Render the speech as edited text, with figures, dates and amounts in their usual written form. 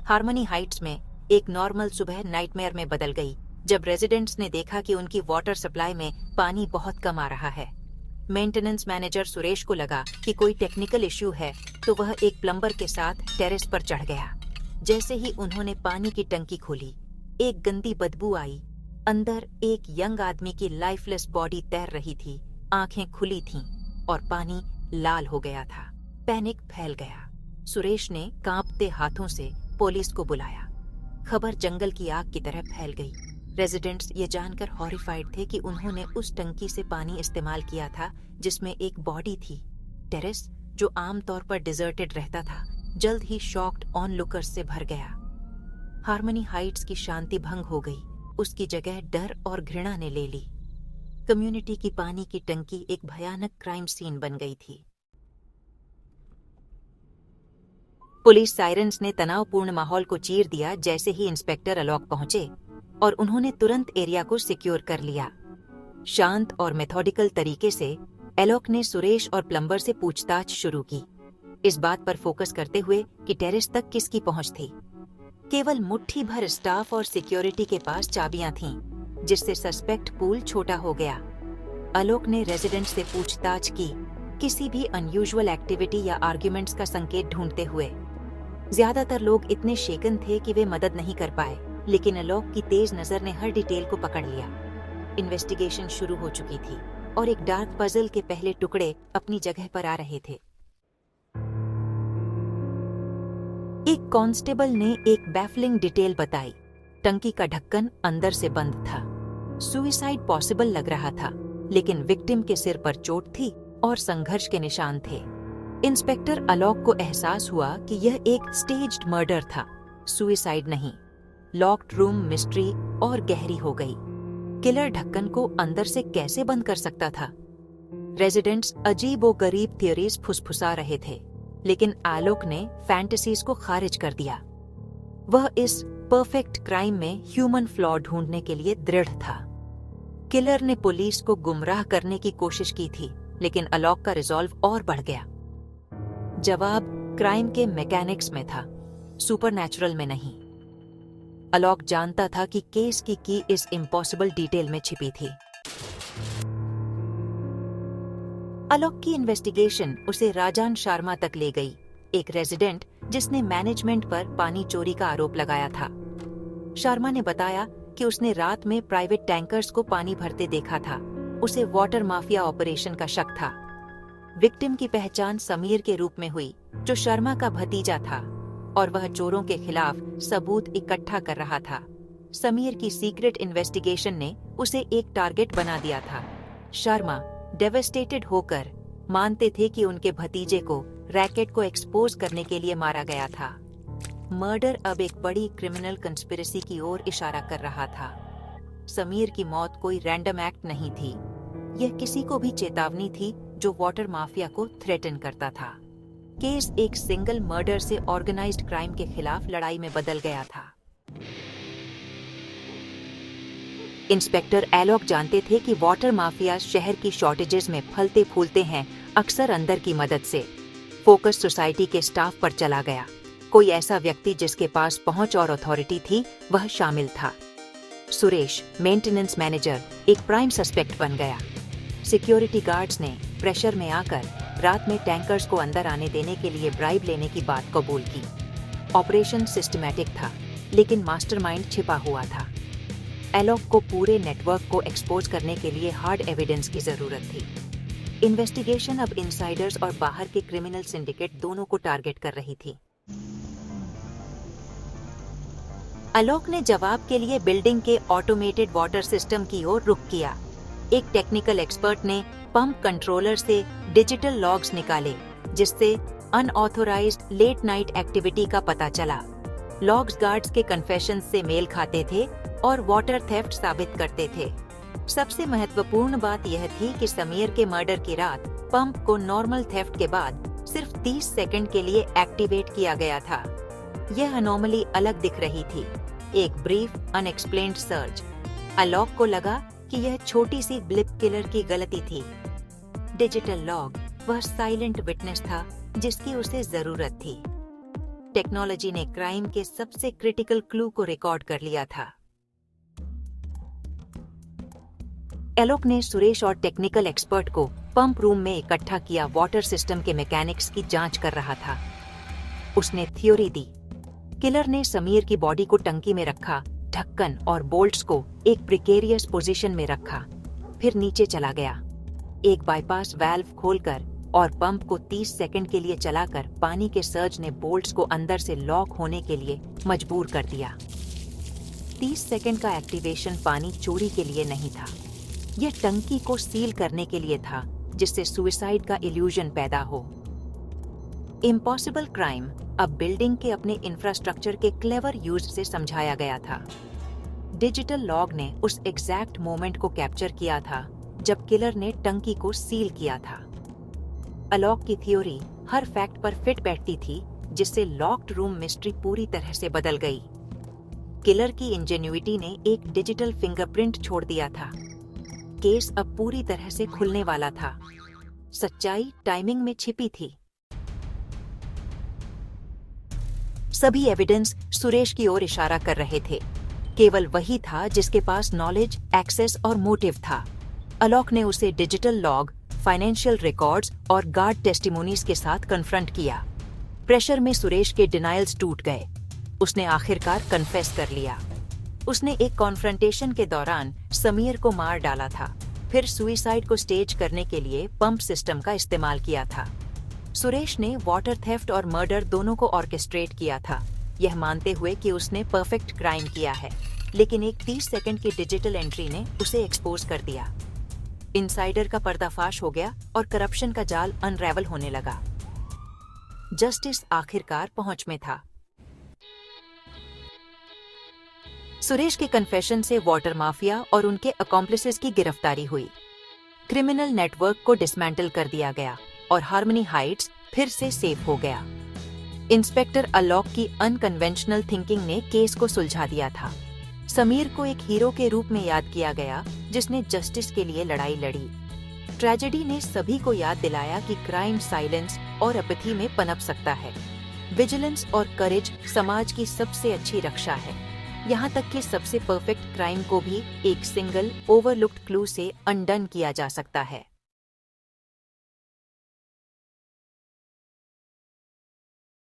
Harmony Heights में एक normal सुबह नाइटमेयर में बदल गई जब रेजिडेंट्स ने देखा कि उनकी वाटर सप्लाई में पानी बहुत कम आ रहा है। मेंटेनेंस मैनेजर सुरेश को लगा कि कोई टेक्निकल इश्यू है, तो वह एक प्लम्बर के साथ टेरेस पर चढ़ गया। जैसे ही उन्होंने पानी की टंकी खोली, एक गंदी बदबू आई। अंदर एक यंग आदमी की लाइफलेस बॉडी तैर रही थी, आंखें खुली थीं और पानी लाल हो गया था। पैनिक फैल गया। सुरेश ने कांपते हाथों से पुलिस को बुलाया। खबर जंगल की आग की तरह फैल गई। रेजिडेंट्स ये जानकर हॉरिफाइड थे कि उन्होंने उस टंकी से पानी इस्तेमाल किया था जिसमें एक बॉडी थी। टेरेस, जो आमतौर पर डिजर्टेड रहता था, जल्द ही शॉक्ड ऑनलुकर्स से भर गया। हार्मनी हाइट्स की शांति भंग हो गई। उसकी जगह डर और घृणा ने ले ली। कम्युनिटी की पानी की टंकी एक भयानक क्राइम सीन बन गई थी। पुलिस सायरन्स ने तनावपूर्ण माहौल को चीर दिया जैसे ही इंस्पेक्टर अलोक पहुंचे और उन्होंने तुरंत एरिया को सिक्योर कर लिया। शांत और मेथोडिकल तरीके से अलोक ने सुरेश और प्लम्बर से पूछताछ शुरू की, इस बात पर फोकस करते हुए कि टेरेस तक किसकी पहुंच थी। केवल मुट्ठी भर स्टाफ और सिक्योरिटी के पास चाबियां थीं, जिससे सस्पेक्ट पूल छोटा हो गया। अलोक ने रेजिडेंट से पूछताछ की, किसी भी अनयूजुअल एक्टिविटी या आर्ग्यूमेंट्स का संकेत ढूंढते हुए। ज्यादातर लोग इतने शेकन थे कि वे मदद नहीं कर पाए, लेकिन अलोक की तेज नजर ने हर डिटेल को पकड़ लिया। इन्वेस्टिगेशन शुरू हो चुकी थी और एक डार्क पजल के पहले टुकड़े अपनी जगह पर आ रहे थे। एक कांस्टेबल ने एक बैफलिंग डिटेल बताई। टंकी का ढक्कन अंदर से बंद था। सुइसाइड पॉसिबल लग रहा था, लेकिन विक्टिम के सिर पर चोट थी और संघर्ष के निशान थे। इंस्पेक्टर अलोक को एहसास हुआ कि यह एक स्टेज्ड मर्डर था, सुइसाइड नहीं। लॉक्ड रूम मिस्ट्री और गहरी हो गई। किलर ढक्कन को अंदर से कैसे बंद कर सकता था? रेजिडेंट्स अजीबोगरीब थियरीज फुसफुसा रहे थे, लेकिन आलोक ने फैंटेसीज को खारिज कर दिया। वह इस परफेक्ट क्राइम में ह्यूमन फ्लॉ ढूंढने के लिए दृढ़ था। किलर ने पुलिस को गुमराह करने की कोशिश की थी, लेकिन अलोक का रिजॉल्व और बढ़ गया। जवाब क्राइम के मैकेनिक्स में था, सुपरनैचुरल में नहीं। अलोक जानता था कि केस की की इस इम्पॉसिबल डिटेल में छिपी थी। अलोक की इन्वेस्टिगेशन उसे राजान शर्मा तक ले गई, एक रेजिडेंट जिसने मैनेजमेंट पर पानी चोरी का आरोप लगाया था। शर्मा ने बताया कि उसने रात में प्राइवेट टैंकर्स को पानी भरते देखा था। उसे वाटर माफिया ऑपरेशन का शक था। विक्टिम की पहचान समीर के रूप में हुई, जो शर्मा का भतीजा था, और वह चोरों के खिलाफ सबूत इकट्ठा कर रहा था। समीर की सीक्रेट इन्वेस्टिगेशन ने उसे एक टारगेट बना दिया था। शर्मा डेवेस्टेटेड होकर मानते थे कि उनके भतीजे को रैकेट को एक्सपोज करने के लिए मारा गया था। मर्डर अब एक बड़ी क्रिमिनल कंस्पिरेसी की ओर इशारा कर रहा था। समीर की मौत कोई रैंडम एक्ट नहीं थी, यह किसी को भी चेतावनी थी जो वाटर माफिया को थ्रेटन करता था। केस एक सिंगल मर्डर से ऑर्गेनाइज्ड क्राइम के खिलाफ लड़ाई में बदल गया था। इंस्पेक्टर एलोक जानते थे कि वाटर माफिया शहर की शॉर्टेजेस में फलते फूलते हैं, अक्सर अंदर की मदद से। फोकस सोसाइटी के स्टाफ पर चला गया। कोई ऐसा व्यक्ति जिसके पास पहुंच और अथॉरिटी थी, वह शामिल था। सुरेश, मेंटेनेंस मैनेजर, एक प्राइम सस्पेक्ट बन गया। सिक्योरिटी गार्ड्स ने प्रेशर में आकर रात में टैंकर्स को अंदर आने देने के लिए ब्राइब लेने की बात कबूल की। ऑपरेशन सिस्टमैटिक था, लेकिन मास्टरमाइंड छिपा हुआ था। एलोक को पूरे नेटवर्क को एक्सपोज करने के लिए हार्ड एविडेंस की जरूरत थी। इन्वेस्टिगेशन अब इनसाइडर्स और बाहर के क्रिमिनल सिंडिकेट दोनों को टारगेट कर रही थी। अलोक ने जवाब के लिए बिल्डिंग के ऑटोमेटेड वाटर सिस्टम की ओर रुख किया। एक टेक्निकल एक्सपर्ट ने पंप कंट्रोलर से डिजिटल लॉग्स निकाले, जिससे अनऑथोराइज्ड लेट नाइट एक्टिविटी का पता चला। लॉग्स गार्ड्स के कन्फेशन से मेल खाते थे और वाटर थेफ्ट साबित करते थे। सबसे महत्वपूर्ण बात यह थी कि समीर के मर्डर की रात पंप को नॉर्मल थेफ्ट के बाद सिर्फ 30 सेकंड के लिए एक्टिवेट किया गया था। यह अनोमली अलग दिख रही थी, एक ब्रीफ अनएक्सप्लेन्ड सर्च। अलोक को लगा कि यह छोटी सी ब्लिप किलर की गलती थी। डिजिटल लॉग वह साइलेंट विटनेस था जिसकी उसे जरूरत थी। टेक्नोलॉजी ने क्राइम के सबसे क्रिटिकल क्लू को रिकॉर्ड कर लिया था। एलोक ने सुरेश और टेक्निकल एक्सपर्ट को पंप रूम में इकट्ठा किया। वाटर सिस्टम के मैकेनिक्स की जांच कर रहा था। उसने थ्योरी दी। किलर ने समीर की बॉडी को टंकी में रखा, ढक्कन और बोल्ट्स को एक प्रिकेरियस पोजीशन में रखा, फिर नीचे चला गया। एक बाईपास वाल्व खोलकर और पंप को 30 सेकंड के लिए चलाकर पानी के सर्ज ने बोल्ट्स को अंदर से लॉक होने के लिए मजबूर कर दिया। 30 सेकंड का एक्टिवेशन पानी चोरी के लिए नहीं था, यह टंकी को सील करने के लिए था, जिससे सुसाइड का इल्यूजन पैदा हो। इम्पॉसिबल क्राइम अब बिल्डिंग के अपने इंफ्रास्ट्रक्चर के क्लेवर यूज से समझाया गया था। डिजिटल लॉग ने उस एग्जैक्ट मोमेंट को कैप्चर किया था जब किलर ने टंकी को सील किया था। अलोक की थ्योरी हर फैक्ट पर फिट बैठती थी, जिससे लॉक्ड रूम मिस्ट्री पूरी तरह से बदल गई। किलर की इंजेन्युइटी ने एक डिजिटल फिंगरप्रिंट छोड़ दिया था। केस अब पूरी तरह से खुलने वाला था। सच्चाई टाइमिंग में छिपी थी। सभी एविडेंस सुरेश की ओर इशारा कर रहे थे। केवल वही था जिसके पास नॉलेज, एक्सेस और मोटिव था। अलोक ने उसे डिजिटल लॉग, फाइनेंशियल रिकॉर्ड्स और गार्ड टेस्टिमोनीज के साथ कन्फ्रंट किया। प्रेशर में सुरेश के डिनायल्स टूट गए। उसने आखिरकार कन्फेस कर लिया। उसने एक कॉन्फ्रंटेशन के दौरान समीर को मार डाला था, फिर सुसाइड को स्टेज करने के लिए पंप सिस्टम का इस्तेमाल किया था। सुरेश ने वाटर थेफ्ट और मर्डर दोनों को ऑर्केस्ट्रेट किया था, यह मानते हुए कि उसने परफेक्ट क्राइम किया है, लेकिन एक 30 सेकंड की डिजिटल एंट्री ने उसे एक्सपोज कर दिया। इनसाइडर का पर्दाफाश हो गया और करप्शन का जाल अनरेवल होने लगा। जस्टिस आखिरकार पहुंच में था। सुरेश के कन्फेशन से वाटर माफिया और उनके अकॉम्प्लिसेस की गिरफ्तारी हुई। क्रिमिनल नेटवर्क को डिसमेंटल कर दिया गया और हार्मनी हाइट्स फिर से सेफ हो गया। इंस्पेक्टर अलोक की अनकन्वेंशनल थिंकिंग ने केस को सुलझा दिया था। समीर को एक हीरो के रूप में याद किया गया, जिसने जस्टिस के लिए लड़ाई लड़ी। ट्रेजेडी ने सभी को याद दिलाया कि क्राइम साइलेंस और अपैथी में पनप सकता है। विजिलेंस और करेज समाज की सबसे अच्छी रक्षा है। यहाँ तक कि सबसे परफेक्ट क्राइम को भी एक सिंगल ओवरलुक्ड क्लू से अनडन किया जा सकता है।